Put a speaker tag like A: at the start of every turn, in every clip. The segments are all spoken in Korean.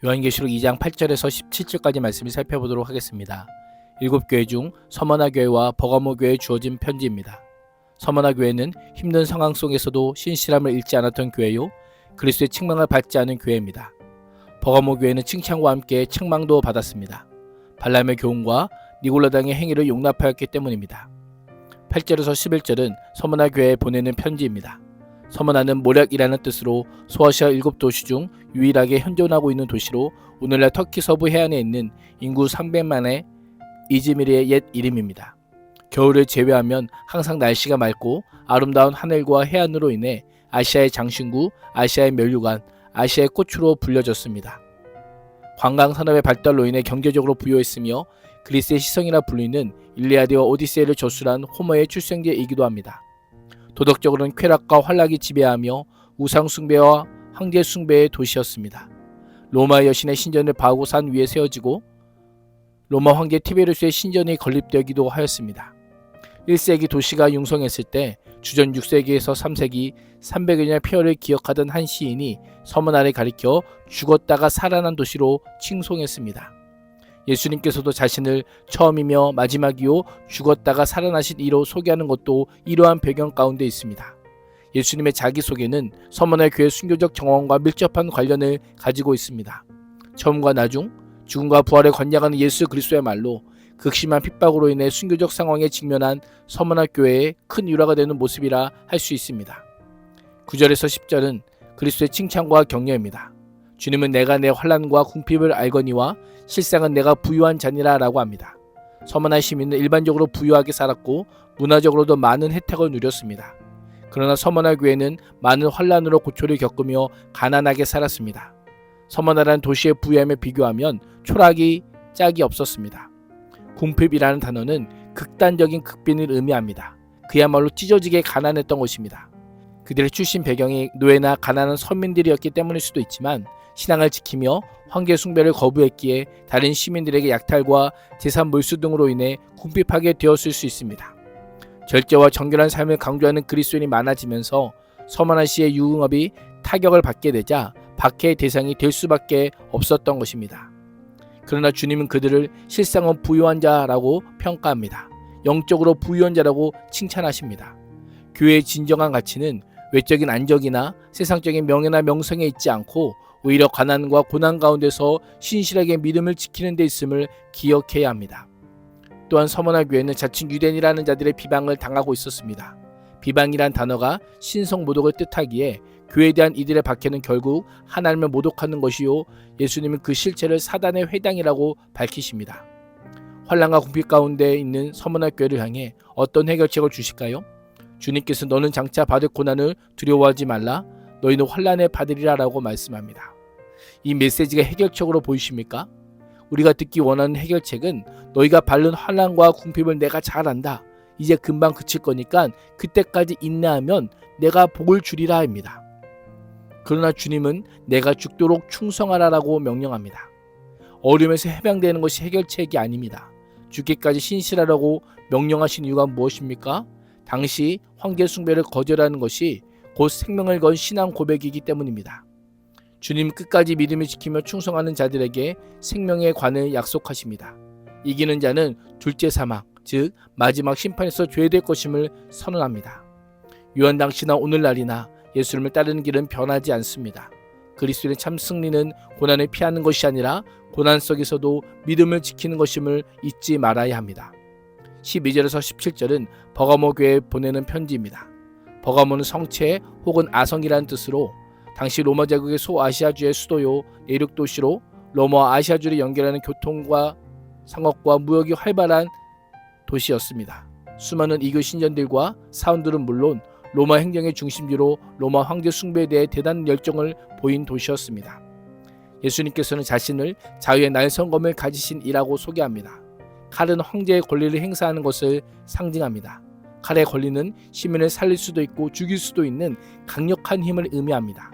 A: 요한계시록 2장 8절에서 17절까지 말씀을 살펴보도록 하겠습니다. 7교회 중 서머나 교회와 버가모 교회에 주어진 편지입니다. 서머나 교회는 힘든 상황 속에서도 신실함을 잃지 않았던 교회요, 그리스도의 책망을 받지 않은 교회입니다. 버가모 교회는 칭찬과 함께 책망도 받았습니다. 발람의 교훈과 니골라당의 행위를 용납하였기 때문입니다. 8절에서 11절은 서머나 교회에 보내는 편지입니다. 서머나는 모략이라는 뜻으로 소아시아 7도시 중 유일하게 현존하고 있는 도시로 오늘날 터키 서부 해안에 있는 인구 300만의 이즈미르의 옛 이름입니다. 겨울을 제외하면 항상 날씨가 맑고 아름다운 하늘과 해안으로 인해 아시아의 장신구, 아시아의 면류관, 아시아의 꽃으로 불려졌습니다. 관광산업의 발달로 인해 경제적으로 부유했으며 그리스의 시성이라 불리는 일리아드와 오디세이를 저술한 호머의 출생지이기도 합니다. 도덕적으로는 쾌락과 환락이 지배하며 우상 숭배와 황제 숭배의 도시였습니다. 로마 여신의 신전을 바하고 산 위에 세워지고 로마 황제 티베리우스의 신전이 건립되기도 하였습니다. 1세기 도시가 융성했을 때 주전 6세기에서 3세기 300여 년의 폐허를 기억하던 한 시인이 서머나를 가리켜 죽었다가 살아난 도시로 칭송했습니다. 예수님께서도 자신을 처음이며 마지막이요 죽었다가 살아나신 이로 소개하는 것도 이러한 배경 가운데 있습니다. 예수님의 자기소개는 서머나 교회 순교적 정황과 밀접한 관련을 가지고 있습니다. 처음과 나중, 죽음과 부활을 관장하는 예수 그리스도의 말로 극심한 핍박으로 인해 순교적 상황에 직면한 서머나 교회의 큰 유라가 되는 모습이라 할 수 있습니다. 9절에서 10절은 그리스도의 칭찬과 격려입니다. 주님은 내가 내 환난과 궁핍을 알거니와 실상은 내가 부유한 자니라 라고 합니다. 서머나 시민은 일반적으로 부유하게 살았고 문화적으로도 많은 혜택을 누렸습니다. 그러나 서머나 교회는 많은 환난으로 고초를 겪으며 가난하게 살았습니다. 서머나라는 도시의 부유함에 비교하면 초락이 짝이 없었습니다. 궁핍이라는 단어는 극단적인 극빈을 의미합니다. 그야말로 찢어지게 가난했던 것입니다. 그들의 출신 배경이 노예나 가난한 서민들이었기 때문일 수도 있지만 신앙을 지키며 황제 숭배를 거부했기에 다른 시민들에게 약탈과 재산 몰수 등으로 인해 궁핍하게 되었을 수 있습니다. 절제와 정결한 삶을 강조하는 그리스도인이 많아지면서 서머나 시의 유흥업이 타격을 받게 되자 박해의 대상이 될 수밖에 없었던 것입니다. 그러나 주님은 그들을 실상은 부유한 자라고 평가합니다. 영적으로 부유한 자라고 칭찬하십니다. 교회의 진정한 가치는 외적인 안정이나 세상적인 명예나 명성에 있지 않고 오히려 가난과 고난 가운데서 신실하게 믿음을 지키는 데 있음을 기억해야 합니다. 또한 서머나 교회는 자칭 유대인이라는 자들의 비방을 당하고 있었습니다. 비방이란 단어가 신성 모독을 뜻하기에 교회에 대한 이들의 박해는 결국 하나님을 모독하는 것이요, 예수님은 그 실체를 사단의 회당이라고 밝히십니다. 환난과 궁핍 가운데 있는 서머나 교회를 향해 어떤 해결책을 주실까요? 주님께서 너는 장차 받을 고난을 두려워하지 말라, 너희는 환난을 받으리라 라고 말씀합니다. 이 메시지가 해결책으로 보이십니까? 우리가 듣기 원하는 해결책은 너희가 받는 환난과 궁핍을 내가 잘 안다. 이제 금방 그칠 거니까 그때까지 인내하면 내가 복을 주리라 입니다. 그러나 주님은 내가 죽도록 충성하라라고 명령합니다. 어려움에서 해방되는 것이 해결책이 아닙니다. 죽기까지 신실하라고 명령하신 이유가 무엇입니까? 당시 황제 숭배를 거절하는 것이 곧 생명을 건 신앙 고백이기 때문입니다. 주님 끝까지 믿음을 지키며 충성하는 자들에게 생명의 관을 약속하십니다. 이기는 자는 둘째 사막, 즉 마지막 심판에서 죄될 것임을 선언합니다. 요한 당시나 오늘날이나 예수님을 따르는 길은 변하지 않습니다. 그리스도의 참 승리는 고난을 피하는 것이 아니라 고난 속에서도 믿음을 지키는 것임을 잊지 말아야 합니다. 12절에서 17절은 버가모 교회에 보내는 편지입니다. 버가모는 성체 혹은 아성이라는 뜻으로 당시 로마 제국의 소아시아주의 수도요, 내륙 도시로 로마와 아시아주를 연결하는 교통과 상업과 무역이 활발한 도시였습니다. 수많은 이교 신전들과 사원들은 물론 로마 행정의 중심지로 로마 황제 숭배에 대해 대단한 열정을 보인 도시였습니다. 예수님께서는 자신을 자유의 날성검을 가지신 이라고 소개합니다. 칼은 황제의 권리를 행사하는 것을 상징합니다. 칼의 권리는 시민을 살릴 수도 있고 죽일 수도 있는 강력한 힘을 의미합니다.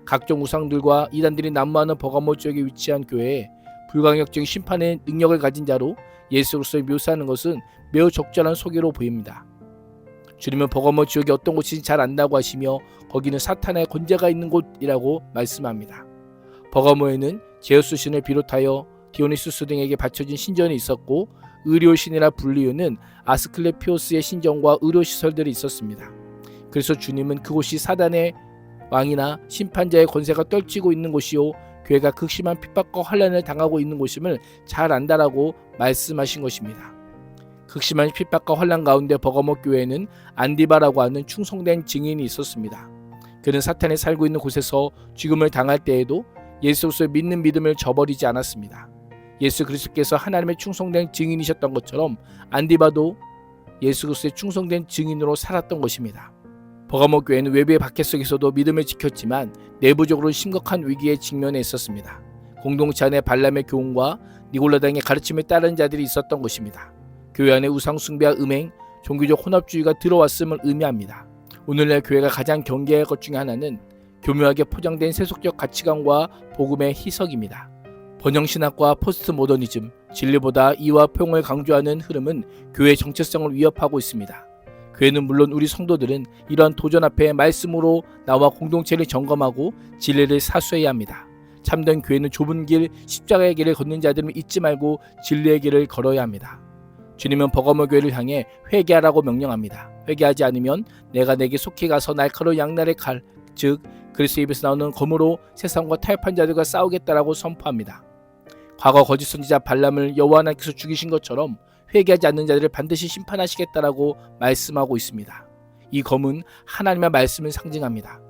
A: 각종 우상들과 이단들이 난무하는 버가모 지역에 위치한 교회에 불강력적인 심판의 능력을 가진 자로 예수 그리스도를 묘사하는 것은 매우 적절한 소개로 보입니다. 주님은 버가모 지역이 어떤 곳인지 잘 안다고 하시며 거기는 사탄의 권세가 있는 곳이라고 말씀합니다. 버가모에는 제우스 신을 비롯하여 디오니수스 등에게 바쳐진 신전이 있었고 의료신이라 불리우는 아스클레피오스의 신전과 의료시설들이 있었습니다. 그래서 주님은 그곳이 사단의 왕이나 심판자의 권세가 떨치고 있는 곳이요 교회가 극심한 핍박과 환난을 당하고 있는 곳임을 잘 안다라고 말씀하신 것입니다. 극심한 핍박과 환난 가운데 버가모 교회에는 안디바라고 하는 충성된 증인이 있었습니다. 그는 사탄이 살고 있는 곳에서 죽음을 당할 때에도 예수 그리스도를 믿는 믿음을 저버리지 않았습니다. 예수 그리스도께서 하나님의 충성된 증인이셨던 것처럼 안디바도 예수 그리스도의 충성된 증인으로 살았던 것입니다. 버가모 교회는 외부의 박해 속에서도 믿음을 지켰지만 내부적으로 심각한 위기에 직면해 있었습니다. 공동체 안에 발람의 교훈과 니골라당의 가르침을 따르는 자들이 있었던 것입니다. 교회 안에 우상 숭배와 음행, 종교적 혼합주의가 들어왔음을 의미합니다. 오늘날 교회가 가장 경계할 것 중에 하나는 교묘하게 포장된 세속적 가치관과 복음의 희석입니다. 번영신학과 포스트 모더니즘, 진리보다 이와 평을 강조하는 흐름은 교회의 정체성을 위협하고 있습니다. 교회는 물론 우리 성도들은 이러한 도전 앞에 말씀으로 나와 공동체를 점검하고 진리를 사수해야 합니다. 참된 교회는 좁은 길, 십자가의 길을 걷는 자들을 잊지 말고 진리의 길을 걸어야 합니다. 주님은 버가모 교회를 향해 회개하라고 명령합니다. 회개하지 않으면 내가 내게 속히 가서 날카로운 양날의 칼, 즉 그리스도 입에서 나오는 검으로 세상과 타협한 자들과 싸우겠다라고 선포합니다. 과거 거짓 선지자 발람을 여호와 하나님께서 죽이신 것처럼 회개하지 않는 자들을 반드시 심판하시겠다라고 말씀하고 있습니다. 이 검은 하나님의 말씀을 상징합니다.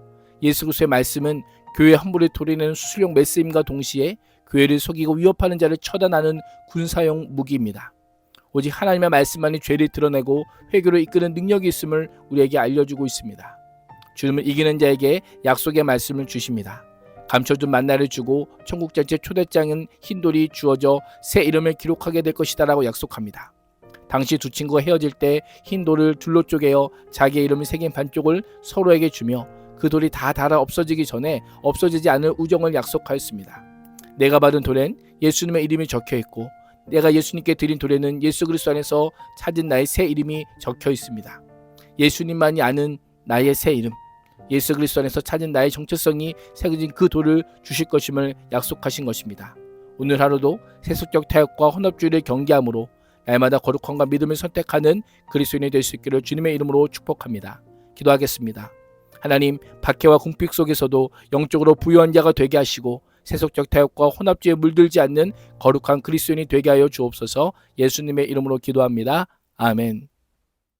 A: 예수 그리스도의 말씀은 교회 함부를 토리내는 수술용 메스임과 동시에 교회를 속이고 위협하는 자를 처단하는 군사용 무기입니다. 오직 하나님의 말씀만이 죄를 드러내고 회개로 이끄는 능력이 있음을 우리에게 알려주고 있습니다. 주님은 이기는 자에게 약속의 말씀을 주십니다. 감춰둔 만나를 주고 천국 전체 초대장은 흰돌이 주어져 새 이름을 기록하게 될 것이다 라고 약속합니다. 당시 두 친구가 헤어질 때 흰 돌을 둘로 쪼개어 자기의 이름을 새긴 반쪽을 서로에게 주며 그 돌이 다 닳아 없어지기 전에 없어지지 않을 우정을 약속하였습니다. 내가 받은 돌엔 예수님의 이름이 적혀 있고 내가 예수님께 드린 돌에는 예수 그리스도 안에서 찾은 나의 새 이름이 적혀 있습니다. 예수님만이 아는 나의 새 이름, 예수 그리스도 안에서 찾은 나의 정체성이 새겨진 그 돌을 주실 것임을 약속하신 것입니다. 오늘 하루도 세속적 타협과 혼합주의를 경계함으로 날마다 거룩함과 믿음을 선택하는 그리스도인이 될 수 있기를 주님의 이름으로 축복합니다. 기도하겠습니다. 하나님, 박해와 궁핍 속에서도 영적으로 부유한 자가 되게 하시고 세속적 타협과 혼합주의에 물들지 않는 거룩한 그리스도인이 되게 하여 주옵소서. 예수님의 이름으로 기도합니다. 아멘.